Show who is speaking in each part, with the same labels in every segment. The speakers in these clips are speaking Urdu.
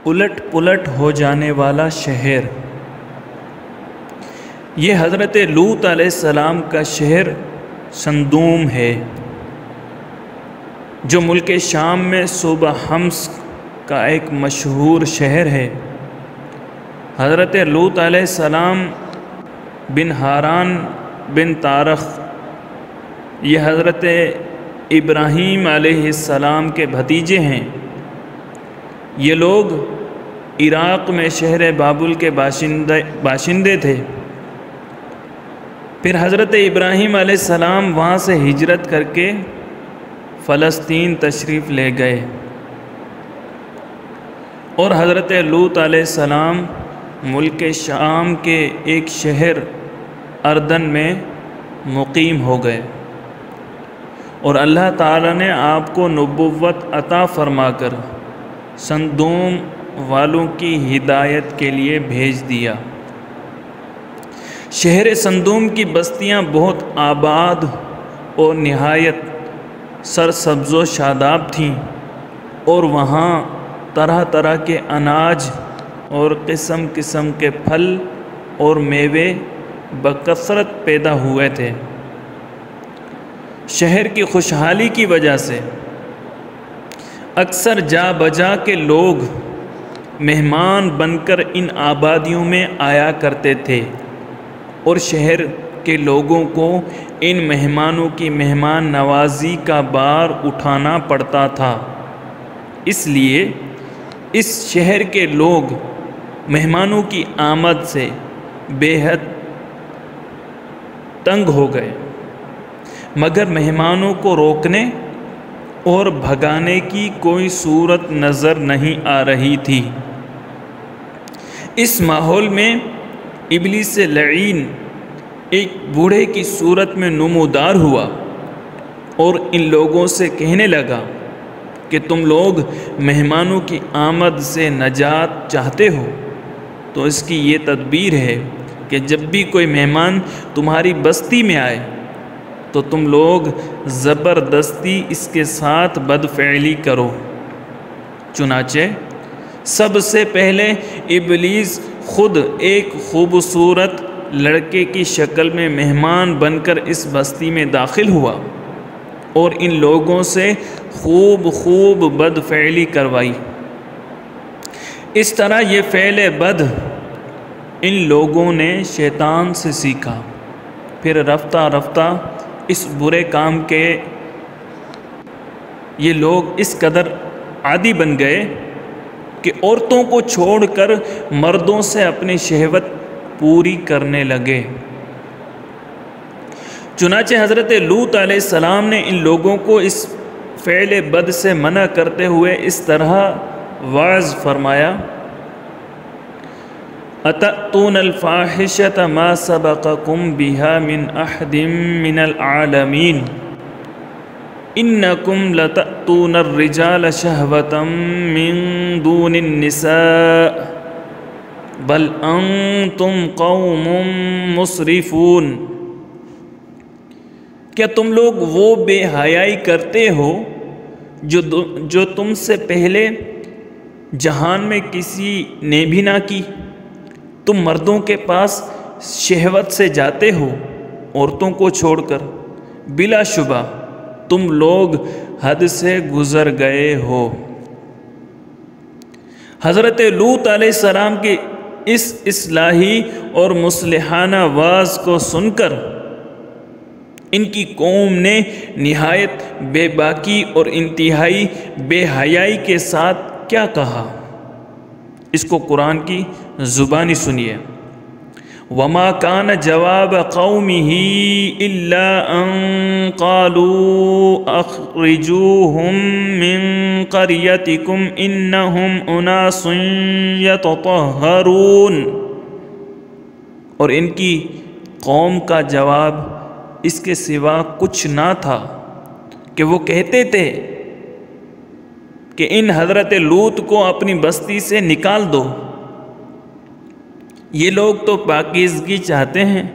Speaker 1: الٹ پلٹ ہو جانے والا شہر۔ یہ حضرت لوط علیہ السلام کا شہر صدوم ہے، جو ملک شام میں صوبہ حمص کا ایک مشہور شہر ہے۔ حضرت لوط علیہ السلام بن حاران بن تارخ، یہ حضرت ابراہیم علیہ السلام کے بھتیجے ہیں۔ یہ لوگ عراق میں شہر بابل کے باشندے تھے۔ پھر حضرت ابراہیم علیہ السلام وہاں سے ہجرت کر کے فلسطین تشریف لے گئے، اور حضرت لوط علیہ السلام ملک شام کے ایک شہر اردن میں مقیم ہو گئے، اور اللہ تعالیٰ نے آپ کو نبوت عطا فرما کر صدوم والوں کی ہدایت کے لیے بھیج دیا۔ شہر صدوم کی بستیاں بہت آباد اور نہایت سرسبز و شاداب تھیں، اور وہاں طرح طرح کے اناج اور قسم قسم کے پھل اور میوے بکثرت پیدا ہوئے تھے۔ شہر کی خوشحالی کی وجہ سے اکثر جا بجا کے لوگ مہمان بن کر ان آبادیوں میں آیا کرتے تھے، اور شہر کے لوگوں کو ان مہمانوں کی مہمان نوازی کا بار اٹھانا پڑتا تھا۔ اس لیے اس شہر کے لوگ مہمانوں کی آمد سے بے حد تنگ ہو گئے، مگر مہمانوں کو روکنے اور بھگانے کی کوئی صورت نظر نہیں آ رہی تھی۔ اس ماحول میں ابلیس لعین ایک بوڑھے کی صورت میں نمودار ہوا، اور ان لوگوں سے کہنے لگا کہ تم لوگ مہمانوں کی آمد سے نجات چاہتے ہو، تو اس کی یہ تدبیر ہے کہ جب بھی کوئی مہمان تمہاری بستی میں آئے تو تم لوگ زبردستی اس کے ساتھ بدفعلی کرو۔ چنانچہ سب سے پہلے ابلیس خود ایک خوبصورت لڑکے کی شکل میں مہمان بن کر اس بستی میں داخل ہوا، اور ان لوگوں سے خوب بدفعلی کروائی۔ اس طرح یہ فعل بد ان لوگوں نے شیطان سے سیکھا۔ پھر رفتہ رفتہ اس برے کام کے یہ لوگ اس قدر عادی بن گئے کہ عورتوں کو چھوڑ کر مردوں سے اپنی شہوت پوری کرنے لگے۔ چنانچہ حضرت لوط علیہ السلام نے ان لوگوں کو اس فعل بد سے منع کرتے ہوئے اس طرح واعظ فرمایا: أَتَأْتُونَ الْفَاحِشَةَ مَا سَبَقَكُمْ بِهَا مِنْ أَحَدٍ مِنَ الْعَالَمِينَ إِنَّكُمْ لَتَأْتُونَ الرِّجَالَ شَهْوَةً مِنْ دُونِ النِّسَاءِ بَلْ أَنْتُمْ قَوْمٌ مُسْرِفُونَ۔ کیا تم لوگ وہ بے حیائی کرتے ہو جو تم سے پہلے جہان میں کسی نے بھی نہ کی؟ تم مردوں کے پاس شہوت سے جاتے ہو عورتوں کو چھوڑ کر، بلا شبہ تم لوگ حد سے گزر گئے ہو۔ حضرت لوط علیہ السلام کی اس اصلاحی اور مصلحانہ واعظ کو سن کر ان کی قوم نے نہایت بے باکی اور انتہائی بے حیائی کے ساتھ کیا کہا، اس کو قرآن کی زبانی سنیے۔ وَمَا كَانَ جَوَابَ قَوْمِهِ إِلَّا أَن قَالُوا أَخْرِجُوهُم مِّن قَرْيَتِكُمْ إِنَّهُمْ أُنَاسٌ يَتَطَهَّرُونَ۔ اور ان کی قوم کا جواب اس کے سوا کچھ نہ تھا کہ وہ کہتے تھے کہ ان حضرت لوط کو اپنی بستی سے نکال دو، یہ لوگ تو پاکیزگی چاہتے ہیں۔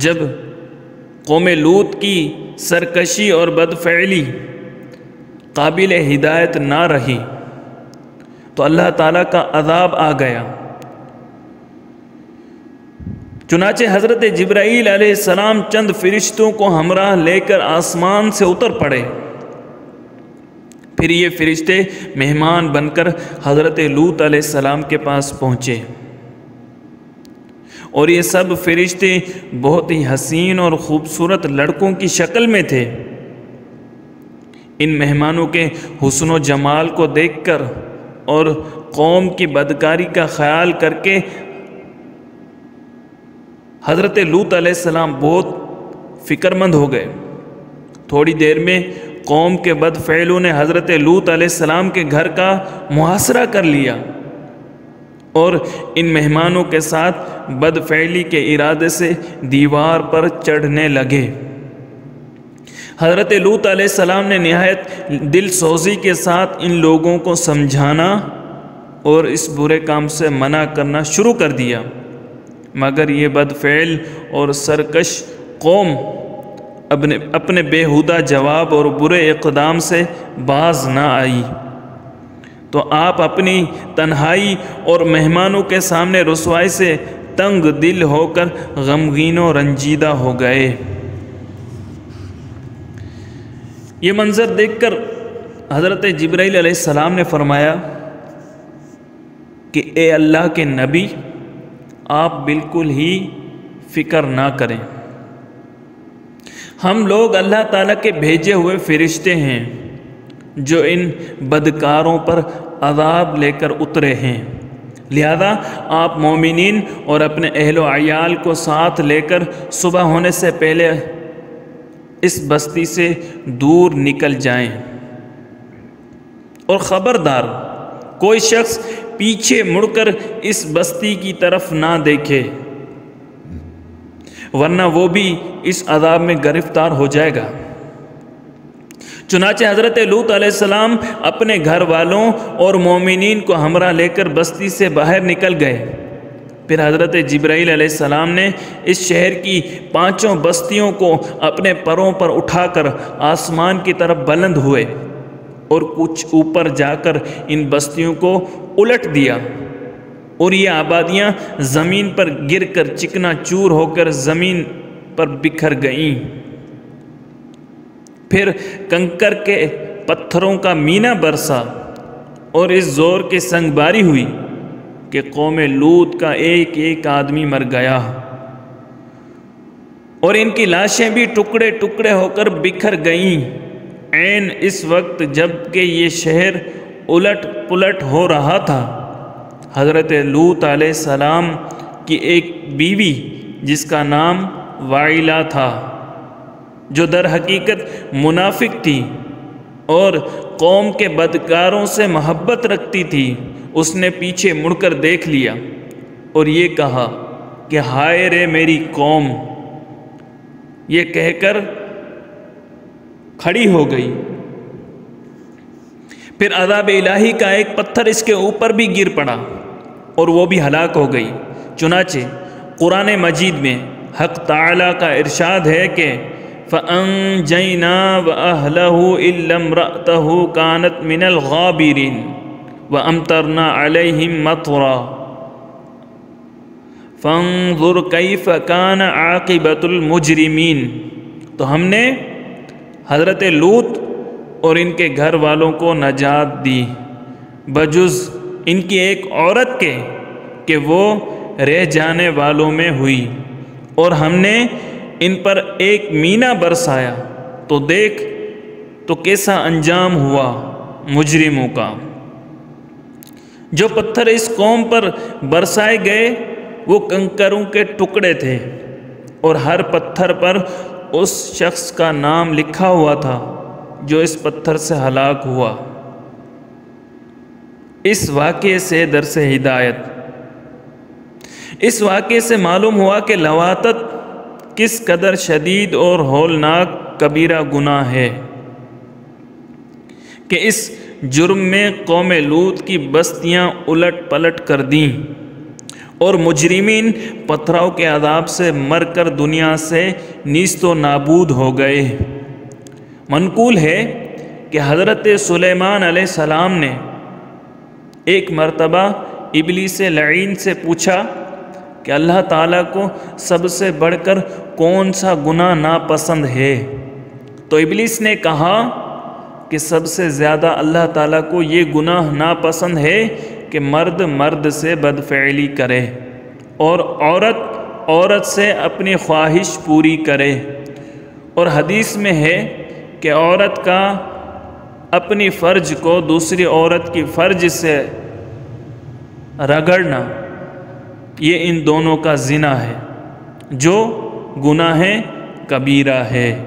Speaker 1: جب قوم لوط کی سرکشی اور بدفعلی قابل ہدایت نہ رہی، تو اللہ تعالیٰ کا عذاب آ گیا۔ چنانچہ حضرت جبرائیل علیہ السلام چند فرشتوں کو ہمراہ لے کر آسمان سے اتر پڑے۔ پھر یہ فرشتے مہمان بن کر حضرت لوط علیہ السلام کے پاس پہنچے، اور یہ سب فرشتے بہت ہی حسین اور خوبصورت لڑکوں کی شکل میں تھے۔ ان مہمانوں کے حسن و جمال کو دیکھ کر اور قوم کی بدکاری کا خیال کر کے حضرت لوط علیہ السلام بہت فکر مند ہو گئے۔ تھوڑی دیر میں قوم کے بد فعلوں نے حضرت لوط علیہ السلام کے گھر کا محاصرہ کر لیا اور ان مہمانوں کے ساتھ بد فعلی کے ارادے سے دیوار پر چڑھنے لگے۔ حضرت لوط علیہ السلام نے نہایت دل سوزی کے ساتھ ان لوگوں کو سمجھانا اور اس برے کام سے منع کرنا شروع کر دیا، مگر یہ بد فعل اور سرکش قوم اپنے بیہودہ جواب اور برے اقدام سے باز نہ آئی، تو آپ اپنی تنہائی اور مہمانوں کے سامنے رسوائی سے تنگ دل ہو کر غمگین و رنجیدہ ہو گئے۔ یہ منظر دیکھ کر حضرت جبرائیل علیہ السلام نے فرمایا کہ اے اللہ کے نبی، آپ بالکل ہی فکر نہ کریں، ہم لوگ اللہ تعالیٰ کے بھیجے ہوئے فرشتے ہیں جو ان بدکاروں پر عذاب لے کر اترے ہیں، لہذا آپ مومنین اور اپنے اہل و عیال کو ساتھ لے کر صبح ہونے سے پہلے اس بستی سے دور نکل جائیں، اور خبردار کوئی شخص پیچھے مڑ کر اس بستی کی طرف نہ دیکھے، ورنہ وہ بھی اس عذاب میں گرفتار ہو جائے گا۔ چنانچہ حضرت لوط علیہ السلام اپنے گھر والوں اور مومنین کو ہمراہ لے کر بستی سے باہر نکل گئے۔ پھر حضرت جبرائیل علیہ السلام نے اس شہر کی 5 بستیوں کو اپنے پروں پر اٹھا کر آسمان کی طرف بلند ہوئے اور کچھ اوپر جا کر ان بستیوں کو الٹ دیا، اور یہ آبادیاں زمین پر گر کر چکنا چور ہو کر زمین پر بکھر گئیں۔ پھر کنکر کے پتھروں کا مینہ برسا اور اس زور کی سنگ باری ہوئی کہ قوم لوط کا ایک ایک آدمی مر گیا، اور ان کی لاشیں بھی ٹکڑے ٹکڑے ہو کر بکھر گئیں۔ عین اس وقت جب کہ یہ شہر الٹ پلٹ ہو رہا تھا، حضرت لوط علیہ السلام کی ایک بیوی جس کا نام وائلہ تھا، جو در حقیقت منافق تھی اور قوم کے بدکاروں سے محبت رکھتی تھی، اس نے پیچھے مڑ کر دیکھ لیا اور یہ کہا کہ ہائے رے میری قوم، یہ کہہ کر کھڑی ہو گئی۔ پھر عذاب الہی کا ایک پتھر اس کے اوپر بھی گر پڑا اور وہ بھی ہلاک ہو گئی۔ چنانچہ قرآن مجید میں حق تعالیٰ کا ارشاد ہے کہ فَأَنْجَيْنَا وَأَهْلَهُ إِلَّا امْرَأَتَهُ كَانَتْ مِنَ الْغَابِرِينَ وَأَمْطَرْنَا عَلَيْهِمْ مَطْرًا فَانظُرْ كَيْفَ كَانَ عَاقِبَةُ الْمُجْرِمِينَ، تو ہم نے حضرت لوط اور ان کے گھر والوں کو نجات دی بجز ان کی ایک عورت کے کہ وہ رہ جانے والوں میں ہوئی، اور ہم نے ان پر ایک مینہ برسایا، تو دیکھ تو کیسا انجام ہوا مجرموں کا۔ جو پتھر اس قوم پر برسائے گئے وہ کنکروں کے ٹکڑے تھے، اور ہر پتھر پر اس شخص کا نام لکھا ہوا تھا جو اس پتھر سے ہلاک ہوا۔ اس واقعے سے درس ہدایت، اس واقعے سے معلوم ہوا کہ لواطت کس قدر شدید اور ہولناک کبیرہ گناہ ہے کہ اس جرم میں قوم لوط کی بستیاں الٹ پلٹ کر دیں اور مجرمین پتھراؤ کے عذاب سے مر کر دنیا سے نیست و نابود ہو گئے۔ منقول ہے کہ حضرت سلیمان علیہ السلام نے ایک مرتبہ ابلیس لعین سے پوچھا کہ اللہ تعالیٰ کو سب سے بڑھ کر کون سا گناہ ناپسند ہے؟ تو ابلیس نے کہا کہ سب سے زیادہ اللہ تعالیٰ کو یہ گناہ ناپسند ہے کہ مرد مرد سے بدفعلی کرے اور عورت عورت سے اپنی خواہش پوری کرے۔ اور حدیث میں ہے کہ عورت کا اپنی فرج کو دوسری عورت کی فرج سے رگڑنا یہ ان دونوں کا زنا ہے جو گناہ کبیرہ ہے۔